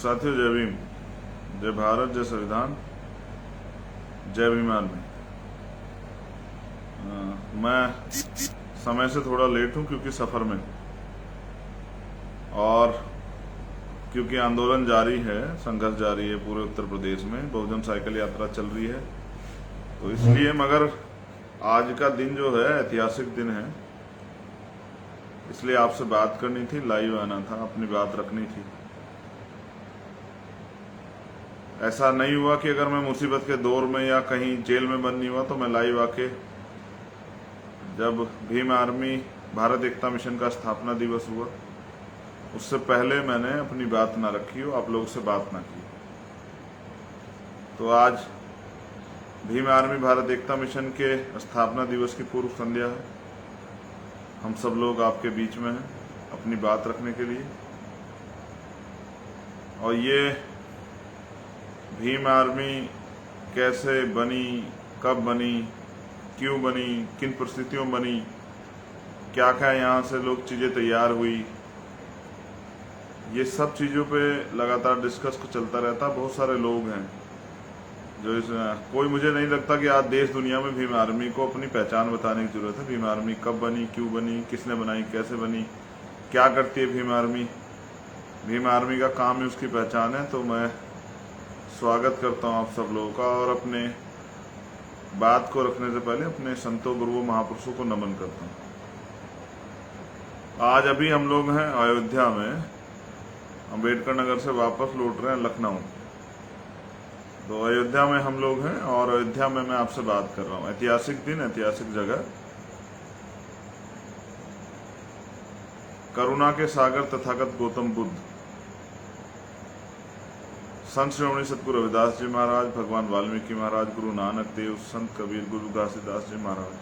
साथियों, जय भीम, जय भारत, जय संविधान, जय भीम आर्मी। मैं समय से थोड़ा लेट हूं क्योंकि सफ़र में, और क्योंकि आंदोलन जारी है, संघर्ष जारी है पूरे उत्तर प्रदेश में, बहुजन साइकिल यात्रा चल रही है, तो इसलिए। मगर आज का दिन जो है ऐतिहासिक दिन है, इसलिए आपसे बात करनी थी, लाइव आना था, अपनी बात रखनी थी। ऐसा नहीं हुआ कि अगर मैं मुसीबत के दौर में या कहीं जेल में बंद नहीं हुआ तो मैं लाइव आके, जब भीम आर्मी भारत एकता मिशन का स्थापना दिवस हुआ उससे पहले मैंने अपनी बात ना रखी हो, आप लोगों से बात ना की। तो आज भीम आर्मी भारत एकता मिशन के स्थापना दिवस की पूर्व संध्या है। हम सब लोग आपके बीच में हैं अपनी बात रखने के लिए। और ये भीम आर्मी कैसे बनी, कब बनी, क्यों बनी, किन परिस्थितियों में बनी, क्या क्या यहाँ से लोग चीज़ें तैयार हुई, ये सब चीज़ों पे लगातार डिस्कस चलता रहता। बहुत सारे लोग हैं जो कोई, मुझे नहीं लगता कि आज देश दुनिया में भीम आर्मी को अपनी पहचान बताने की जरूरत है। भीम आर्मी कब बनी, क्यों बनी, किसने बनाई, कैसे बनी, क्या करती है भीम आर्मी, भीम आर्मी का काम ही उसकी पहचान है। तो मैं स्वागत करता हूँ आप सब लोगों का, और अपने बात को रखने से पहले अपने संतों, गुरुओं, महापुरुषों को नमन करता हूँ। आज अभी हम लोग हैं अयोध्या में, अम्बेडकर नगर से वापस लौट रहे हैं लखनऊ। तो अयोध्या में हम लोग हैं, और अयोध्या में मैं आपसे बात कर रहा हूँ। ऐतिहासिक दिन, ऐतिहासिक जगह, करुणा के सागर तथागत गौतम बुद्ध, संत श्रोमणी सतगुरु रविदास जी महाराज, भगवान वाल्मीकि महाराज, गुरु नानक देव, संत कबीर, गुरु घासीदास जी महाराज,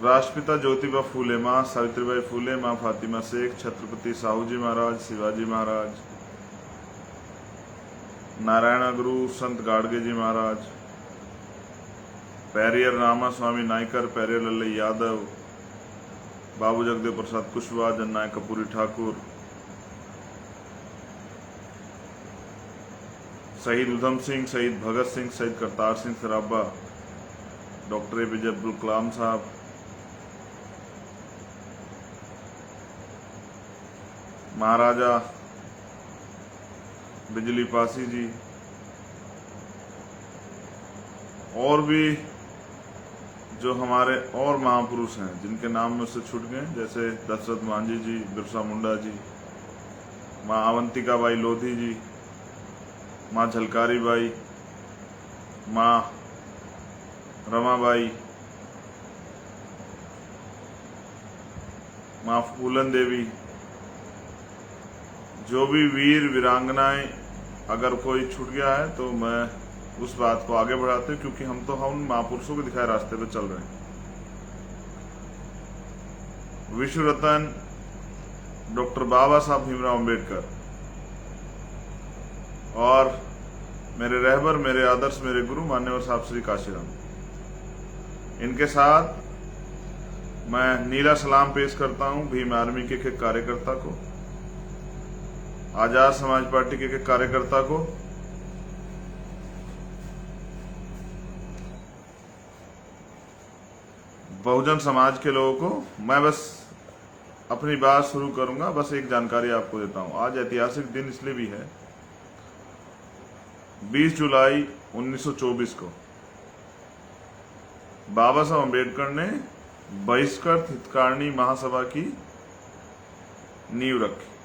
राष्ट्रपिता ज्योतिबा फूले, माँ सावित्रीबाई फूले, माँ फातिमा शेख, छत्रपति साहू जी महाराज, शिवाजी महाराज, नारायण गुरु, संत गाडगे जी महाराज, पेरियर रामा स्वामी नायकर, पेरियर लल्लई यादव, बाबू जगदेव प्रसाद कुशवाहा, जननायक कपूरी ठाकुर, शहीद उधम सिंह, शहीद भगत सिंह, शहीद करतार सिंह सराभा, डॉक्टर APJ अब्दुल कलाम साहब, महाराजा बिजली पासी जी, और भी जो हमारे और महापुरुष हैं जिनके नाम में से छूट गए, जैसे दशरथ मांझी जी, बिरसा मुंडा जी, माँ अवंतिका बाई लोधी जी, माँ झलकारी बाई, माँ रमाबाई, माँ फूलन देवी, जो भी वीर वीरांगनाएं, अगर कोई छूट गया है तो मैं उस बात को आगे बढ़ाते हैं, क्योंकि हम उन महापुरुषों के दिखाए रास्ते पे चल रहे हैं। विश्व रत्न डॉक्टर बाबा साहब भीमराव अम्बेडकर, और मेरे रहबर, मेरे आदर्श, मेरे गुरु मान्यवर साहब श्री काशीराम, इनके साथ मैं नीला सलाम पेश करता हूं भीम आर्मी के एक कार्यकर्ता को, आजाद समाज पार्टी के एक कार्यकर्ता को, बहुजन समाज के लोगों को। मैं बस अपनी बात शुरू करूंगा, बस एक जानकारी आपको देता हूं। आज ऐतिहासिक दिन इसलिए भी है, 20 जुलाई 1924 को बाबा साहब अम्बेडकर ने बहिष्कृत हितकारिणी महासभा की नींव रखी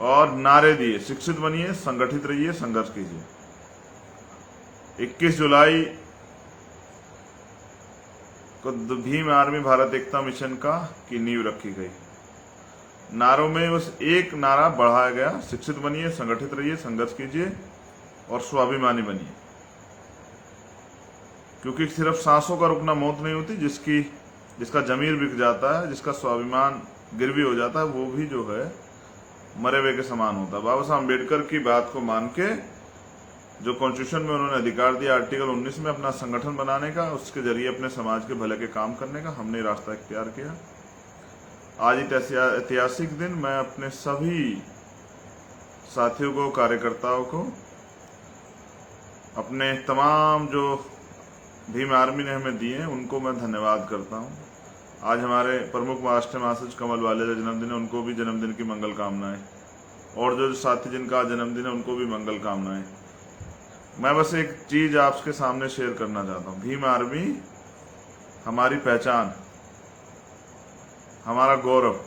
और नारे दिए, शिक्षित बनिए, संगठित रहिए, संघर्ष कीजिए। 21 जुलाई को भीम आर्मी भारत एकता मिशन की नींव रखी गई। नारों में बस एक नारा बढ़ाया गया, शिक्षित बनिए, संगठित रहिए, संघर्ष कीजिए और स्वाभिमानी बनिए। क्योंकि सिर्फ सांसों का रुकना मौत नहीं होती, जिसका जमीर बिक जाता है, जिसका स्वाभिमान गिरवी हो जाता है, वो भी जो है मरे हुए के समान होता है। बाबा साहब अम्बेडकर की बात को मान के जो कॉन्स्टिट्यूशन में उन्होंने अधिकार दिया आर्टिकल 19 में अपना संगठन बनाने का, उसके जरिए अपने समाज के भले के काम करने का, हमने रास्ता इख्तियार किया। आज ऐतिहासिक दिन मैं अपने सभी साथियों को, कार्यकर्ताओं को, अपने तमाम जो भीम आर्मी ने हमें दिए हैं उनको मैं धन्यवाद करता हूं। आज हमारे प्रमुख राष्ट्रीय महासचिव कमल वाले का जन्मदिन है, उनको भी जन्मदिन की मंगल कामनाएं, और जो साथी जिनका जन्मदिन है उनको भी मंगल कामनाएं। मैं बस एक चीज आपके सामने शेयर करना चाहता हूं। भीम आर्मी हमारी पहचान, हमारा गौरव।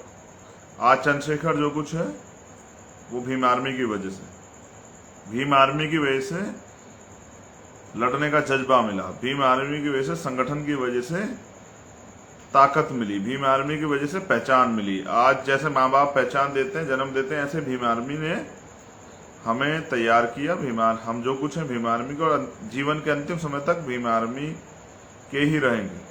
आज चंद्रशेखर जो कुछ है वो भीम आर्मी की वजह से, भीम आर्मी की वजह से लड़ने का जज्बा मिला, भीम आर्मी की वजह से संगठन की वजह से ताकत मिली, भीम आर्मी की वजह से पहचान मिली। आज जैसे माँ बाप पहचान देते हैं, जन्म देते हैं, ऐसे भीम आर्मी ने हमें तैयार किया। हम जो कुछ है भीम आर्मी को, और जीवन के अंतिम समय तक भीम आर्मी के ही रहेंगे।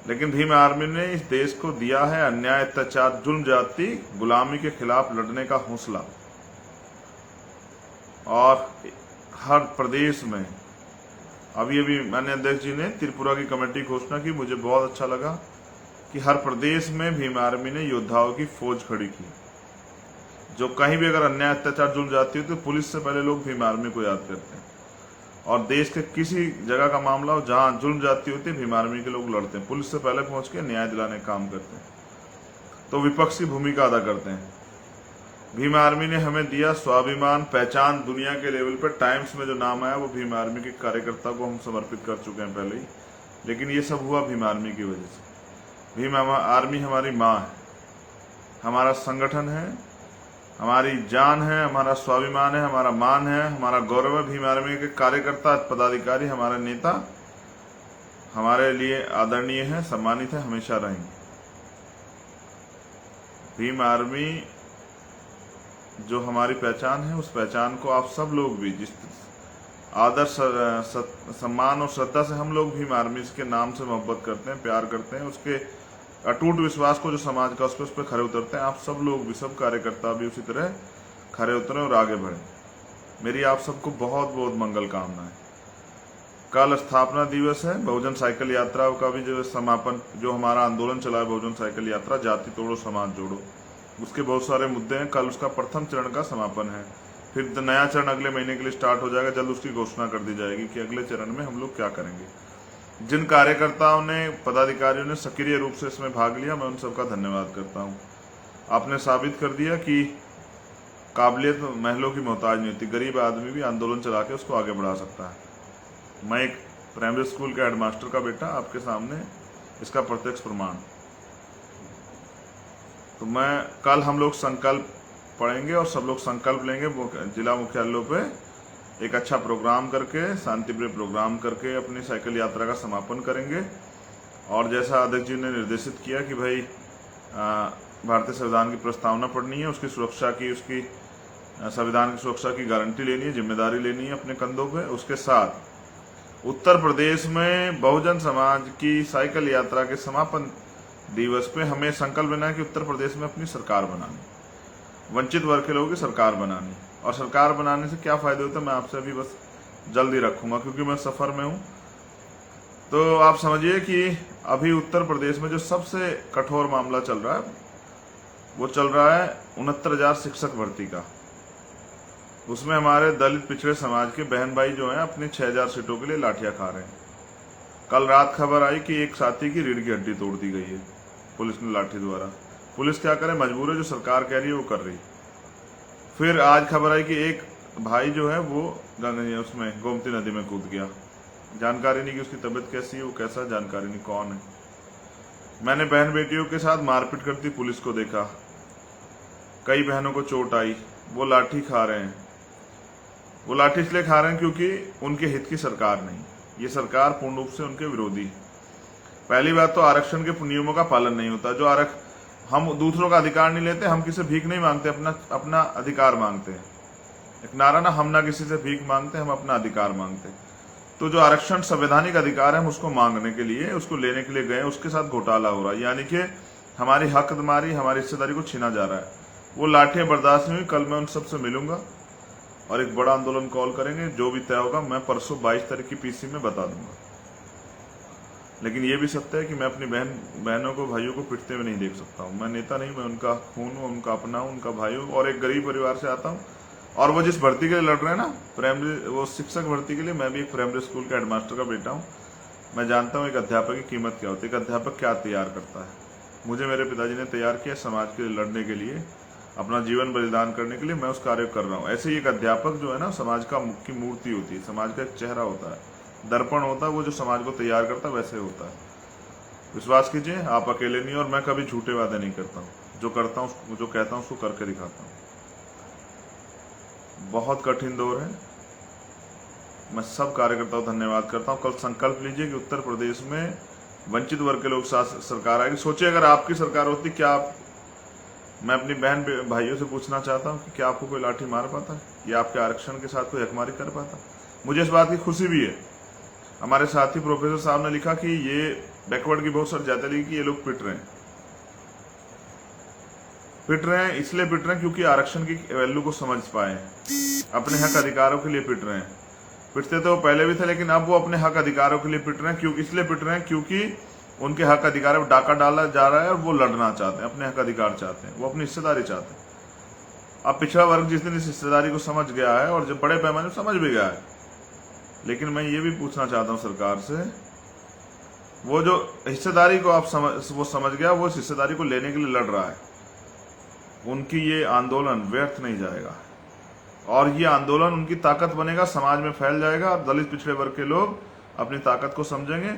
लेकिन भीम आर्मी ने इस देश को दिया है अन्याय, अत्याचार, जुल्म, जाति, गुलामी के खिलाफ लड़ने का हौसला। और हर प्रदेश में, अभी माननीय अध्यक्ष जी ने त्रिपुरा की कमेटी घोषणा की, मुझे बहुत अच्छा लगा कि हर प्रदेश में भीम आर्मी ने योद्धाओं की फौज खड़ी की। जो कहीं भी अगर अन्याय, अत्याचार, जुल्म जाती हो तो पुलिस से पहले लोग भीम आर्मी को याद करते हैं। और देश के किसी जगह का मामला हो जहां जुल्म जाती होती है, भीम आर्मी के लोग लड़ते हैं, पुलिस से पहले पहुंच के न्याय दिलाने का काम करते हैं, तो विपक्ष की भूमिका अदा करते हैं। भीम आर्मी ने हमें दिया स्वाभिमान, पहचान। दुनिया के लेवल पर टाइम्स में जो नाम आया वो भीम आर्मी के कार्यकर्ता को हम समर्पित कर चुके हैं पहले ही, लेकिन ये सब हुआ भीम आर्मी की वजह से। भीम आर्मी हमारी माँ है, हमारा संगठन है, हमारी जान है, हमारा स्वाभिमान है, हमारा मान है, हमारा गौरव है। भीम आर्मी के कार्यकर्ता, पदाधिकारी, हमारे नेता हमारे लिए आदरणीय है, सम्मानित है, हमेशा रहेंगे। भीम आर्मी जो हमारी पहचान है, उस पहचान को आप सब लोग भी जिस आदर, सम्मान और श्रद्धा से हम लोग भीम आर्मी के नाम से मोहब्बत करते हैं, प्यार करते हैं, उसके अटूट विश्वास को जो समाज का उस पर खड़े उतरते हैं, आप सब लोग भी, सब कार्यकर्ता भी उसी तरह खड़े उतरें और आगे बढ़ें। मेरी आप सबको बहुत बहुत मंगल कामनाएं। कल स्थापना दिवस है, बहुजन साइकिल यात्रा का भी जो समापन, जो हमारा आंदोलन चला है बहुजन साइकिल यात्रा, जाति तोड़ो समाज जोड़ो, उसके बहुत सारे मुद्दे हैं। कल उसका प्रथम चरण का समापन है, फिर नया चरण अगले महीने के लिए स्टार्ट हो जाएगा। जल्द उसकी घोषणा कर दी जाएगी कि अगले चरण में हम लोग क्या करेंगे। जिन कार्यकर्ताओं ने, पदाधिकारियों ने सक्रिय रूप से इसमें भाग लिया, मैं उन सबका धन्यवाद करता हूं। आपने साबित कर दिया कि काबिलियत महलों की मोहताज नहीं होती, गरीब आदमी भी आंदोलन चला के उसको आगे बढ़ा सकता है। मैं एक प्राइमरी स्कूल के हेडमास्टर का बेटा, आपके सामने इसका प्रत्यक्ष प्रमाण। तो मैं कल हम लोग संकल्प पढ़ेंगे और सब लोग संकल्प लेंगे, जिला मुख्यालयों पे एक अच्छा प्रोग्राम करके, शांतिप्रिय प्रोग्राम करके अपनी साइकिल यात्रा का समापन करेंगे। और जैसा अध्यक्ष जी ने निर्देशित किया कि भाई भारतीय संविधान की प्रस्तावना पढ़नी है, उसकी सुरक्षा की, उसकी संविधान की सुरक्षा की गारंटी लेनी है, जिम्मेदारी लेनी है अपने कंधों पे। उसके साथ उत्तर प्रदेश में बहुजन समाज की साइकिल यात्रा के समापन दिवस पे हमें संकल्प लेना है कि उत्तर प्रदेश में अपनी सरकार बनानी, वंचित वर्ग के लोगों की सरकार बनानी। और सरकार बनाने से क्या फायदे होते हैं, मैं आपसे अभी बस जल्दी रखूंगा क्योंकि मैं सफर में हूं। तो आप समझिए कि अभी उत्तर प्रदेश में जो सबसे कठोर मामला चल रहा है, वो चल रहा है 69,000 शिक्षक भर्ती का। उसमें हमारे दलित पिछड़े समाज के बहन भाई जो हैं अपनी 6,000 सीटों के लिए लाठियां खा रहे हैं। कल रात खबर आई कि एक साथी की रीढ़ की हड्डी तोड़ दी गई है पुलिस ने लाठी द्वारा। पुलिस क्या करे, मजबूर है, जो सरकार कह रही है वो कर रही। फिर आज खबर आई कि एक भाई जो है वो उसमें गोमती नदी में कूद गया। जानकारी नहीं कि उसकी तबीयत कैसी है, वो कैसा, जानकारी नहीं कौन है। मैंने बहन बेटियों के साथ मारपीट करती पुलिस को देखा, कई बहनों को चोट आई, वो लाठी खा रहे हैं। वो लाठी इसलिए खा रहे हैं क्योंकि उनके हित की सरकार नहीं, ये सरकार पूर्ण रूप से उनके विरोधी। पहली बात तो आरक्षण के नियमों का पालन नहीं होता। जो हम दूसरों का अधिकार नहीं लेते, हम किसी भीख नहीं मांगते, अपना अधिकार मांगते हैं। एक नारा ना, हम ना किसी से भीख मांगते, हम अपना अधिकार मांगते। तो जो आरक्षण संवैधानिक अधिकार है, हम उसको मांगने के लिए, उसको लेने के लिए गए, उसके साथ घोटाला हो रहा है, यानी कि हमारी हकदारी, हमारी हिस्सेदारी को छीना जा रहा है। वो लाठियां बर्दाश्त नहीं हुई। कल मैं उन सबसे मिलूंगा और एक बड़ा आंदोलन कॉल करेंगे। जो भी तय होगा मैं परसों 22 तारीख की पीसी में बता दूंगा। लेकिन ये भी सत्य है कि मैं अपनी बहनों को, भाइयों को पिटते हुए नहीं देख सकता हूँ। मैं नेता नहीं, मैं उनका खून हूँ, उनका अपना हूँ, उनका भाई हूँ और एक गरीब परिवार से आता हूँ। और वो जिस भर्ती के लिए लड़ रहे हैं ना, प्राइमरी, वो शिक्षक भर्ती के लिए, मैं भी एक प्राइमरी स्कूल का हेडमास्टर का बेटा हूँ। मैं जानता हूँ एक अध्यापक की कीमत क्या होती है, एक अध्यापक क्या तैयार करता है। मुझे मेरे पिताजी ने तैयार किया समाज के लिए लड़ने के लिए, अपना जीवन बलिदान करने के लिए। मैं उस कार्य को कर रहा हूँ। ऐसे ही एक अध्यापक जो है ना, समाज का मुख्य मूर्ति होती है, समाज का एक चेहरा होता है, दर्पण होता है, वो जो समाज को तैयार करता है वैसे होता है। विश्वास कीजिए, आप अकेले नहीं, और मैं कभी झूठे वादे नहीं करता हूँ। जो करता हूँ, जो कहता हूँ उसको करके दिखाता हूँ। बहुत कठिन दौर है। मैं सब कार्यकर्ताओं को धन्यवाद करता हूँ। कल संकल्प लीजिए कि उत्तर प्रदेश में वंचित वर्ग के लोग साथ सरकार आएगी। सोचिए अगर आपकी सरकार होती, क्या आप, मैं अपनी बहन भाइयों से पूछना चाहता हूँ कि क्या आपको कोई लाठी मार पाता, या आपके आरक्षण के साथ कोई हकमारी कर पाता? मुझे इस बात की खुशी भी है। हमारे साथी प्रोफेसर साहब ने लिखा कि ये बैकवर्ड की बहुत सारी जाते लिखी कि ये लोग पिट रहे हैं, इसलिए पिट रहे हैं क्योंकि आरक्षण की वैल्यू को समझ पाए, अपने हक अधिकारों के लिए पिट रहे हैं। पिटते तो पहले भी थे, लेकिन अब वो अपने हक अधिकारों के लिए पिट रहे हैं। क्यों इसलिए पिट रहे हैं? क्योंकि उनके हक अधिकारों पर डाका डाला जा रहा है और वो लड़ना चाहते हैं, अपने हक अधिकार चाहते हैं, वो अपनी हिस्सेदारी चाहते हैं। अब पिछड़ा वर्ग जिस दिन इस हिस्सेदारी को समझ गया है, और जब बड़े पैमाने पर समझ भी गया है, लेकिन मैं ये भी पूछना चाहता हूं सरकार से, वो जो हिस्सेदारी को आप समझ गया, वो इस हिस्सेदारी को लेने के लिए लड़ रहा है, उनकी ये आंदोलन व्यर्थ नहीं जाएगा, और ये आंदोलन उनकी ताकत बनेगा, समाज में फैल जाएगा, और दलित पिछड़े वर्ग के लोग अपनी ताकत को समझेंगे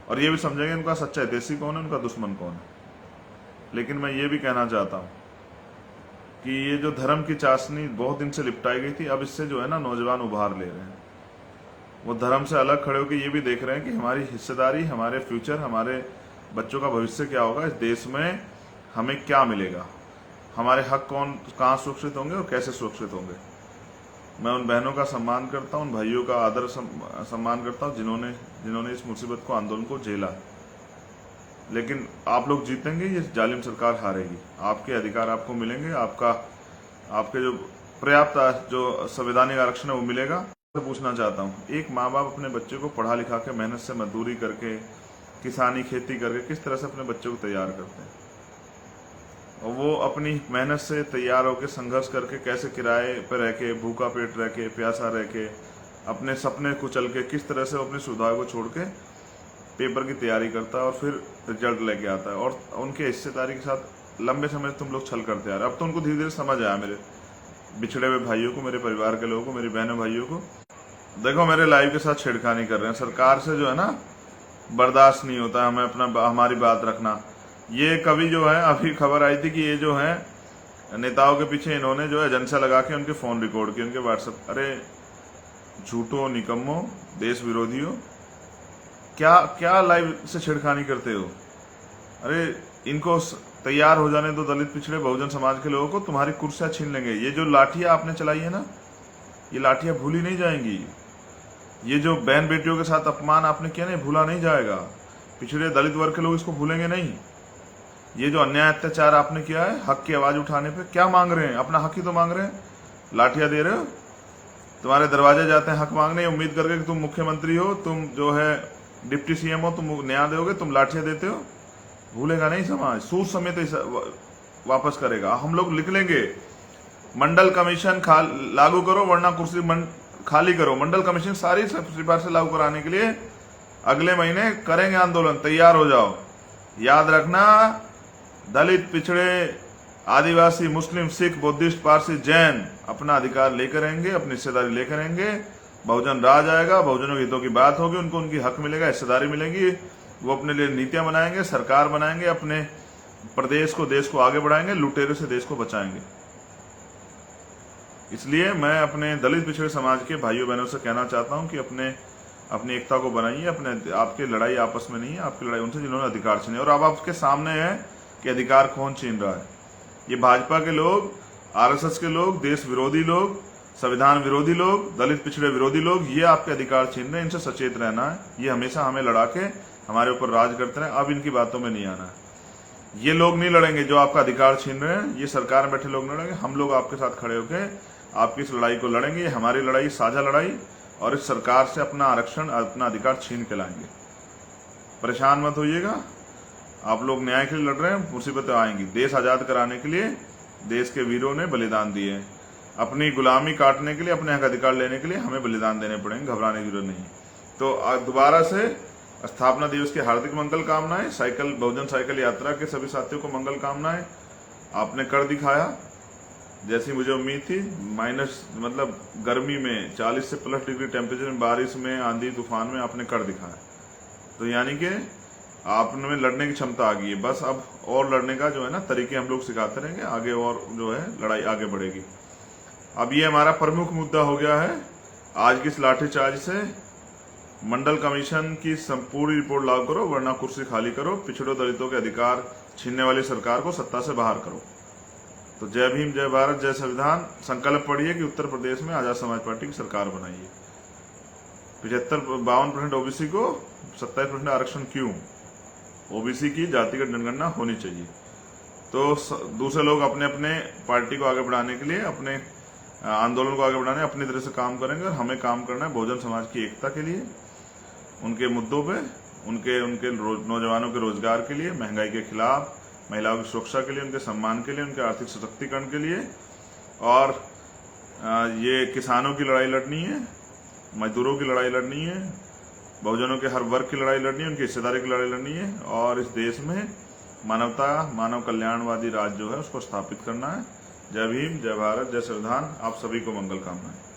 और ये भी समझेंगे उनका सच्चा हितैषी कौन है, उनका दुश्मन कौन है। लेकिन मैं ये भी कहना चाहता हूं कि ये जो धर्म की चाशनी बहुत दिन से लिपटाई गई थी, अब इससे जो है ना नौजवान उभार ले रहे हैं। वो धर्म से अलग खड़े होकर ये भी देख रहे हैं कि हमारी हिस्सेदारी, हमारे फ्यूचर, हमारे बच्चों का भविष्य क्या होगा, इस देश में हमें क्या मिलेगा, हमारे हक कहाँ सुरक्षित होंगे और कैसे सुरक्षित होंगे। मैं उन बहनों का सम्मान करता हूँ, उन भाइयों का आदर सम्मान करता हूँ जिन्होंने इस मुसीबत को, आंदोलन को झेला। लेकिन आप लोग जीतेंगे, ये जालिम सरकार हारेगी। आपके अधिकार आपको मिलेंगे, आपके जो पर्याप्त जो संवैधानिक आरक्षण है वो मिलेगा। तो पूछना चाहता हूँ, एक माँ बाप अपने बच्चे को पढ़ा लिखा के, मेहनत से मजदूरी करके, किसानी खेती करके किस तरह से अपने बच्चे को तैयार करते हैं, और वो अपनी मेहनत से तैयार होकर संघर्ष करके कैसे किराए पर रह के, भूखा पेट रह के, प्यासा रह के, अपने सपने कुचल के, किस तरह से अपनी सुविधाओं को छोड़ के पेपर की तैयारी करता है और फिर रिजल्ट लेके आता है। और उनके हिस्सेदारी के साथ लंबे समय से तुम लोग छल करते आ रहे। अब तो उनको धीरे धीरे समझ आया, मेरे बिछड़े हुए भाइयों को, मेरे परिवार के लोगों को, मेरी बहनों भाइयों को। देखो मेरे लाइव के साथ छेड़खानी कर रहे हैं। सरकार से जो है ना बर्दाश्त नहीं होता, हमें हमारी बात रखना। ये कभी जो है, अभी खबर आई थी कि ये जो है नेताओं के पीछे इन्होंने जो एजेंसियां लगा के उनके फोन रिकॉर्ड किए, उनके व्हाट्सएप। अरे झूठो, निकम्मो, देश विरोधियों, क्या लाइव से छेड़खानी करते हो? अरे इनको तैयार हो जाने दो, दलित पिछड़े बहुजन समाज के लोगों को, तुम्हारी कुर्सियां छीन लेंगे। ये जो लाठियां आपने चलाई है ना, ये लाठियां भूली नहीं जाएंगी। ये जो बहन बेटियों के साथ अपमान आपने किया नहीं, भूला नहीं जाएगा। पिछड़े दलित वर्ग के लोग इसको भूलेंगे नहीं। ये जो अन्याय अत्याचार आपने किया है, हक की आवाज उठाने पे, क्या मांग रहे हैं? अपना हक ही तो मांग रहे हैं। लाठियां दे रहे हो, तुम्हारे दरवाजे जाते हैं हक मांगने, उम्मीद करके कि तुम मुख्यमंत्री हो, तुम जो है डिप्टी सीएम हो, तुम न्याय दोगे, तुम लाठियां देते हो। भूलेगा नहीं समाज, सूद समेत वापस करेगा। हम लोग लिख लेंगे, मंडल कमीशन लागू करो वरना कुर्सी खाली करो। मंडल कमीशन सारी सिफारिशें लागू कराने के लिए अगले महीने करेंगे आंदोलन, तैयार हो जाओ। याद रखना, दलित पिछड़े आदिवासी मुस्लिम सिख बुद्धिस्ट पारसी जैन अपना अधिकार लेकर आएंगे, अपनी हिस्सेदारी लेकर आएंगे। बहुजन राज आएगा, बहुजनों के हितों की बात होगी, उनको उनकी हक मिलेगा, हिस्सेदारी मिलेगी। वो अपने लिए नीतियां बनाएंगे, सरकार बनाएंगे, अपने प्रदेश को, देश को आगे बढ़ाएंगे, लुटेरे से देश को बचाएंगे। इसलिए मैं अपने दलित पिछड़े समाज के भाइयों बहनों से कहना चाहता हूं कि अपनी एकता को बनाइए। आपकी लड़ाई आपस में नहीं है, आपकी लड़ाई उनसे जिन्होंने अधिकार छीने। और अब आपके सामने है कि अधिकार कौन छीन रहा है। ये भाजपा के लोग, आरएसएस के लोग, देश विरोधी लोग, संविधान विरोधी लोग, दलित पिछड़े विरोधी लोग, ये आपके अधिकार छीन रहे हैं। इनसे सचेत रहना है। ये हमेशा हमें लड़ा के हमारे ऊपर राज करते रहे। अब इनकी बातों में नहीं आना है। ये लोग नहीं लड़ेंगे जो आपका अधिकार छीन रहे हैं, ये सरकार में बैठे लोग नहीं लड़ेंगे। हम लोग आपके साथ खड़े होकर आपकी इस लड़ाई को लड़ेंगे, ये हमारी लड़ाई, साझा लड़ाई, और इस सरकार से अपना आरक्षण, अपना अधिकार छीन के लाएंगे। परेशान मत होइएगा, आप लोग न्याय के लिए लड़ रहे हैं, मुसीबतें आएंगी। देश आजाद कराने के लिए देश के वीरों ने बलिदान दिए हैं, अपनी गुलामी काटने के लिए, अपने हक अधिकार लेने के लिए हमें बलिदान देने पड़ेंगे, घबराने की जरूरत नहीं। तो दोबारा से स्थापना दिवस की हार्दिक मंगल कामनाएं। साइकिल, बहुजन साइकिल यात्रा के सभी साथियों को मंगल कामनाएं। आपने कर दिखाया जैसी मुझे उम्मीद थी। मतलब गर्मी में 40 से प्लस डिग्री टेम्परेचर में, बारिश में, आंधी तूफान में आपने कर दिखाया। तो यानी कि आप में लड़ने की क्षमता आ गई है। बस अब और लड़ने का जो है ना तरीके हम लोग सिखाते रहेंगे, आगे और जो है लड़ाई आगे बढ़ेगी। अब ये हमारा प्रमुख मुद्दा हो गया है आज की इस लाठीचार्ज से। मंडल कमीशन की संपूर्ण रिपोर्ट लागू करो, वरना कुर्सी खाली करो। पिछड़ों दलितों के अधिकार छीनने वाली सरकार को सत्ता से बाहर करो। तो जय भीम, जय भारत, जय संविधान। संकल्प पढ़िए कि उत्तर प्रदेश में आजाद समाज पार्टी की सरकार बनाइए। 52% ओबीसी को 27% आरक्षण क्यों? ओबीसी की जातिगत जनगणना होनी चाहिए। तो दूसरे लोग अपने अपने पार्टी को आगे बढ़ाने के लिए, अपने आंदोलन को आगे बढ़ाने अपनी तरह से काम करेंगे, और हमें काम करना है बहुजन समाज की एकता के लिए, उनके मुद्दों पे, उनके नौजवानों के रोजगार के लिए, महंगाई के खिलाफ, महिलाओं की सुरक्षा के लिए, उनके सम्मान के लिए, उनके आर्थिक सशक्तिकरण के लिए, और ये किसानों की लड़ाई लड़नी है, मजदूरों की लड़ाई लड़नी है, बहुजनों के हर वर्ग की लड़ाई लड़नी है, उनकी हिस्सेदारी की लड़ाई लड़नी है, और इस देश में मानवता, मानव कल्याणवादी राज जो है उसको स्थापित करना है। जय भीम, जय भारत, जय संविधान। आप सभी को मंगल कामनाएं।